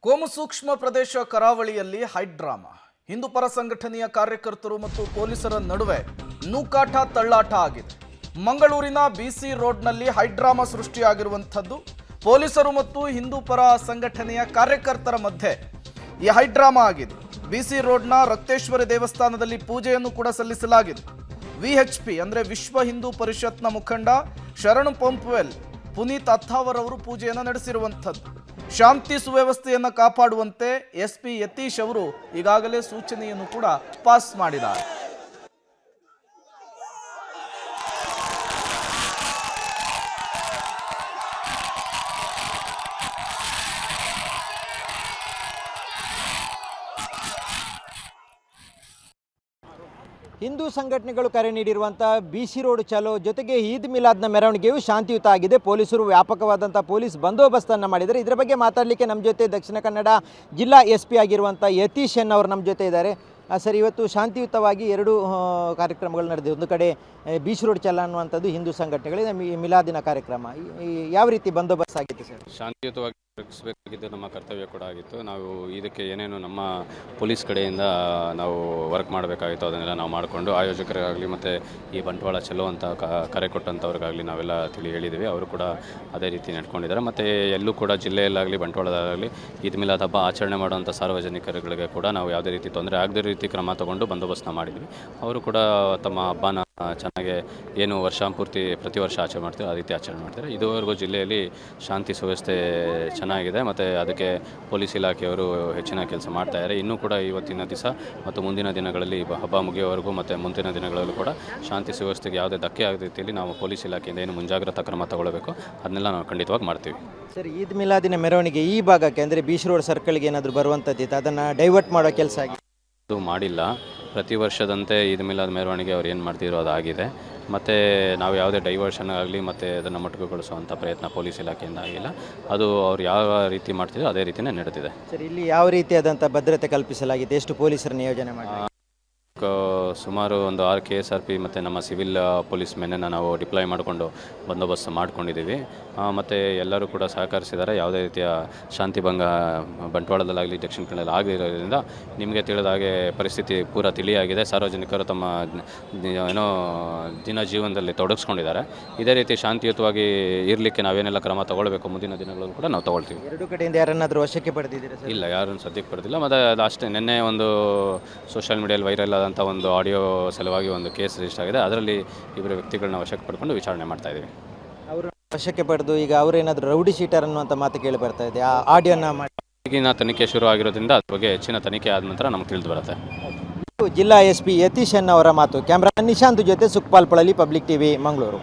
ಕೋಮು ಸೂಕ್ಷ್ಮ ಪ್ರದೇಶ ಕರಾವಳಿಯಲ್ಲಿ ಹೈಡ್ರಾಮಾ. ಹಿಂದೂ ಪರ ಸಂಘಟನೆಯ ಕಾರ್ಯಕರ್ತರು ಮತ್ತು ಪೊಲೀಸರ ನಡುವೆ ನೂಕಾಟ ತಳ್ಳಾಟ ಆಗಿದೆ. ಮಂಗಳೂರಿನ ಬಿಸಿ ರೋಡ್ನಲ್ಲಿ ಹೈಡ್ರಾಮಾ ಸೃಷ್ಟಿಯಾಗಿರುವಂಥದ್ದು. ಪೊಲೀಸರು ಮತ್ತು ಹಿಂದೂ ಪರ ಸಂಘಟನೆಯ ಕಾರ್ಯಕರ್ತರ ಮಧ್ಯೆ ಈ ಹೈಡ್ರಾಮಾ ಆಗಿದೆ. ಬಿಸಿ ರೋಡ್ನ ರಕ್ತೇಶ್ವರಿ ದೇವಸ್ಥಾನದಲ್ಲಿ ಪೂಜೆಯನ್ನು ಕೂಡ ಸಲ್ಲಿಸಲಾಗಿದೆ. ವಿಎಚ್ಪಿ ಅಂದರೆ ವಿಶ್ವ ಹಿಂದೂ ಪರಿಷತ್ನ ಮುಖಂಡ ಶರಣ್ ಪಂಪ್ವೆಲ್ ಪುನೀತ್ ಅಥಾವರ್ ಅವರು ಪೂಜೆಯನ್ನು ನಡೆಸಿರುವಂಥದ್ದು. ಶಾಂತಿ ಸುವ್ಯವಸ್ಥೆಯನ್ನು ಕಾಪಾಡುವಂತೆ ಎಸ್ಪಿ ಯತೀಶ್ ಅವರು ಈಗಾಗಲೇ ಸೂಚನೆಯನ್ನು ಕೂಡ ಪಾಸ್ ಮಾಡಿದ್ದಾರೆ. ಹಿಂದೂ ಸಂಘಟನೆಗಳು ಕರೆ ನೀಡಿರುವಂಥ ಬಿಸಿ ರೋಡ್ ಚಲೋ ಜೊತೆಗೆ ಈದ್ ಮಿಲಾದ್ನ ಮೆರವಣಿಗೆಯು ಶಾಂತಿಯುತ ಆಗಿದೆ. ಪೊಲೀಸರು ವ್ಯಾಪಕವಾದಂಥ ಪೊಲೀಸ್ ಬಂದೋಬಸ್ತನ್ನು ಮಾಡಿದ್ದಾರೆ. ಇದರ ಬಗ್ಗೆ ಮಾತಾಡಲಿಕ್ಕೆ ನಮ್ಮ ಜೊತೆ ದಕ್ಷಿಣ ಕನ್ನಡ ಜಿಲ್ಲಾ SP ಆಗಿರುವಂಥ ಯತೀಶ್ ಅವರು ನಮ್ಮ ಜೊತೆ ಇದ್ದಾರೆ. ಸರ್, ಇವತ್ತು ಶಾಂತಿಯುತವಾಗಿ ಎರಡು ಕಾರ್ಯಕ್ರಮಗಳು ನಡೆದಿದೆ. ಒಂದು ಕಡೆ ಬಿಸಿ ರೋಡ್ ಚಲ ಅನ್ನುವಂಥದ್ದು ಹಿಂದೂ ಸಂಘಟನೆಗಳಿದೆ, ಮಿಲಾದಿನ ಕಾರ್ಯಕ್ರಮ. ಯಾವ ರೀತಿ ಬಂದೋಬಸ್ತ್ ಆಗಿತ್ತು ಸರ್? ಶಾಂತಿಯುತವಾಗಿ ನಡೆಸಬೇಕಾಗಿದ್ದು ನಮ್ಮ ಕರ್ತವ್ಯ ಕೂಡ ಆಗಿತ್ತು. ನಾವು ಇದಕ್ಕೆ ಏನೇನು ನಮ್ಮ ಪೊಲೀಸ್ ಕಡೆಯಿಂದ ನಾವು ವರ್ಕ್ ಮಾಡಬೇಕಾಗಿತ್ತು ಅದನ್ನೆಲ್ಲ ನಾವು ಮಾಡಿಕೊಂಡು ಆಯೋಜಕರಿಗಾಗಲಿ ಮತ್ತು ಈ ಬಂಟ್ವಾಳ ಚಲೋ ಅಂತ ಕರೆ ಕೊಟ್ಟಂಥವ್ರಿಗಾಗಲಿ ನಾವೆಲ್ಲ ಹೇಳಿದ್ದೀವಿ. ಅವರು ಕೂಡ ಅದೇ ರೀತಿ ನಡ್ಕೊಂಡಿದ್ದಾರೆ. ಮತ್ತು ಎಲ್ಲೂ ಕೂಡ ಜಿಲ್ಲೆಯಲ್ಲಾಗಲಿ ಬಂಟ್ವಾಳದಾಗಲಿ ಈದ್ ಮಿಲಾದ್ ಹಬ್ಬ ಆಚರಣೆ ಮಾಡುವಂಥ ಸಾರ್ವಜನಿಕರುಗಳಿಗೆ ಕೂಡ ನಾವು ಯಾವುದೇ ರೀತಿ ತೊಂದರೆ ಆಗದೇ ರೀತಿ ಕ್ರಮ ತಗೊಂಡು ಬಂದೋಬಸ್ತ್ನ ಮಾಡಿದ್ವಿ. ಅವರು ಕೂಡ ತಮ್ಮ ಹಬ್ಬನ ಚೆನ್ನಾಗಿ ಏನು ವರ್ಷಪೂರ್ತಿ ಪ್ರತಿ ವರ್ಷ ಆಚರಣೆ ಮಾಡ್ತಾರೆ ಆ ರೀತಿ ಆಚರಣೆ ಮಾಡ್ತಾರೆ. ಇದುವರೆಗೂ ಜಿಲ್ಲೆಯಲ್ಲಿ ಶಾಂತಿ ಸುವ್ಯವಸ್ಥೆ ಚೆನ್ನಾಗಿದೆ ಮತ್ತು ಅದಕ್ಕೆ ಪೊಲೀಸ್ ಇಲಾಖೆಯವರು ಹೆಚ್ಚಿನ ಕೆಲಸ ಮಾಡ್ತಾಯಿದ್ದಾರೆ. ಇನ್ನೂ ಕೂಡ ಇವತ್ತಿನ ದಿವಸ ಮತ್ತು ಮುಂದಿನ ದಿನಗಳಲ್ಲಿ ಹಬ್ಬ ಮುಗಿಯೋವರೆಗೂ ಮತ್ತು ಮುಂದಿನ ದಿನಗಳಲ್ಲೂ ಕೂಡ ಶಾಂತಿ ಸುವ್ಯವಸ್ಥೆಗೆ ಯಾವುದೇ ಧಕ್ಕೆ ಆಗದ ರೀತಿಯಲ್ಲಿ ನಾವು ಪೊಲೀಸ್ ಇಲಾಖೆಯಿಂದ ಏನು ಮುಂಜಾಗ್ರತಾ ಕ್ರಮ ತಗೊಳ್ಳಬೇಕು ಅದನ್ನೆಲ್ಲ ನಾವು ಖಂಡಿತವಾಗಿ ಮಾಡ್ತೀವಿ. ಸರ್, ಈದ್ ಮಿಲಾದಿನ ಮೆರವಣಿಗೆ ಈ ಭಾಗಕ್ಕೆ ಅಂದರೆ ಬಿಸಿ ರೋಡ್ ಸರ್ಕಲ್ಗೆ ಏನಾದರೂ ಬರುವಂಥದ್ದಿತ್ತು, ಅದನ್ನು ಡೈವರ್ಟ್ ಮಾಡೋ ಕೆಲಸ ಆಗಿದೆ? ಅದು ಮಾಡಿಲ್ಲ. ಪ್ರತಿ ವರ್ಷದಂತೆ ಈದ್ ಮಿಲಾದ್ ಮೆರವಣಿಗೆ ಅವ್ರು ಏನು ಮಾಡ್ತಿರೋ ಅದಾಗಿದೆ. ಮತ್ತು ನಾವು ಯಾವುದೇ ಡೈವರ್ಷನ್ ಆಗಲಿ ಮತ್ತು ಅದನ್ನು ಮೊಟಕುಗೊಳಿಸುವಂಥ ಪ್ರಯತ್ನ ಪೊಲೀಸ್ ಇಲಾಖೆಯಿಂದ ಆಗಿಲ್ಲ. ಅದು ಅವ್ರು ಯಾವ ರೀತಿ ಮಾಡ್ತಿದ್ರು ಅದೇ ರೀತಿಯೇ ನಡೆದಿದೆ. ಸರ್, ಇಲ್ಲಿ ಯಾವ ರೀತಿಯಾದಂಥ ಭದ್ರತೆ ಕಲ್ಪಿಸಲಾಗಿದೆ? ಎಷ್ಟು ಪೊಲೀಸರ ನಿಯೋಜನೆ ಮಾಡಿ? ಸುಮಾರು ಒಂದು 6 KSRP ಮತ್ತು ನಮ್ಮ ಸಿವಿಲ್ ಪೊಲೀಸ್ ಮೆನ್ನನ್ನು ನಾವು ಡಿಪ್ಲಾಯ್ ಮಾಡಿಕೊಂಡು ಬಂದೋಬಸ್ತ್ ಮಾಡ್ಕೊಂಡಿದ್ದೀವಿ. ಮತ್ತು ಎಲ್ಲರೂ ಕೂಡ ಸಹಕರಿಸಿದ್ದಾರೆ. ಯಾವುದೇ ರೀತಿಯ ಶಾಂತಿ ಭಂಗ ಬಂಟ್ವಾಳದಲ್ಲಾಗಲಿ ದಕ್ಷಿಣ ಕನ್ನಡದಲ್ಲಿ ಆಗಿರೋದ್ರಿಂದ ನಿಮಗೆ ತಿಳಿದ ಹಾಗೆ ಪರಿಸ್ಥಿತಿ ಪೂರ ತಿಳಿಯಾಗಿದೆ. ಸಾರ್ವಜನಿಕರು ತಮ್ಮ ಏನೋ ಜೀವನದಲ್ಲಿ ತೊಡಗಿಸ್ಕೊಂಡಿದ್ದಾರೆ. ಇದೇ ರೀತಿ ಶಾಂತಿಯುತವಾಗಿ ಇರಲಿಕ್ಕೆ ನಾವೇನೆಲ್ಲ ಕ್ರಮ ತಗೊಳ್ಬೇಕು ಮುಂದಿನ ದಿನಗಳಲ್ಲೂ ಕೂಡ ನಾವು ತಗೊಳ್ತೀವಿ. ಎರಡು ಕಡೆಯಿಂದ ಯಾರನ್ನಾದರೂ ವಶಕ್ಕೆ ಪಡೆದಿದ್ದೀರಾ? ಇಲ್ಲ, ಯಾರನ್ನು ಸದ್ಯಕ್ಕೆ ಪಡೆದಿಲ್ಲ. ಮತ್ತು ಅಷ್ಟೇ ನಿನ್ನೆ ಒಂದು ಸೋಷಿಯಲ್ ಮೀಡಿಯಲ್ಲಿ ವೈರಲ್ ಆದಂಥ ಒಂದು ಆಡಿಯೋ ಸಲುವಾಗಿ ಒಂದು ಕೇಸ್ ರಿಜಿಸ್ಟರ್ ಆಗಿದೆ. ಅದರಲ್ಲಿ ಇಬ್ಬರು ವ್ಯಕ್ತಿಗಳನ್ನ ವಶಕ್ಕೆ ಪಡ್ಕೊಂಡು ವಿಚಾರಣೆ ಮಾಡ್ತಾ ಇದ್ದೀವಿ. ಅವರು ವಶಕ್ಕೆ ಪಡೆದು ಈಗ ಅವರೇನಾದರೂ ರೌಡಿ ಶೀಟರ್ ಅನ್ನುವಂಥ ಮಾತು ಕೇಳಿ ಬರ್ತಾ ಇದೆ. ಆ ಆಡಿಯೋನ ಮಾಡಿ ಈಗಿನ ತನಿಖೆ ಶುರು ಆಗಿರೋದ್ರಿಂದ ಅದ್ರ ಬಗ್ಗೆ ಹೆಚ್ಚಿನ ತನಿಖೆ ಆದ ನಂತರ ನಮ್ಗೆ ತಿಳಿದು ಬರುತ್ತೆ. ಜಿಲ್ಲಾ SP ಯತೀಶ್ ಅವರ ಮಾತು. ಕ್ಯಾಮ್ರಾ ನಿಶಾಂತ್ ಜೊತೆ ಸುಖಪಾಲ್ ಪಳಲಿ, ಪಬ್ಲಿಕ್ TV, ಮಂಗಳೂರು.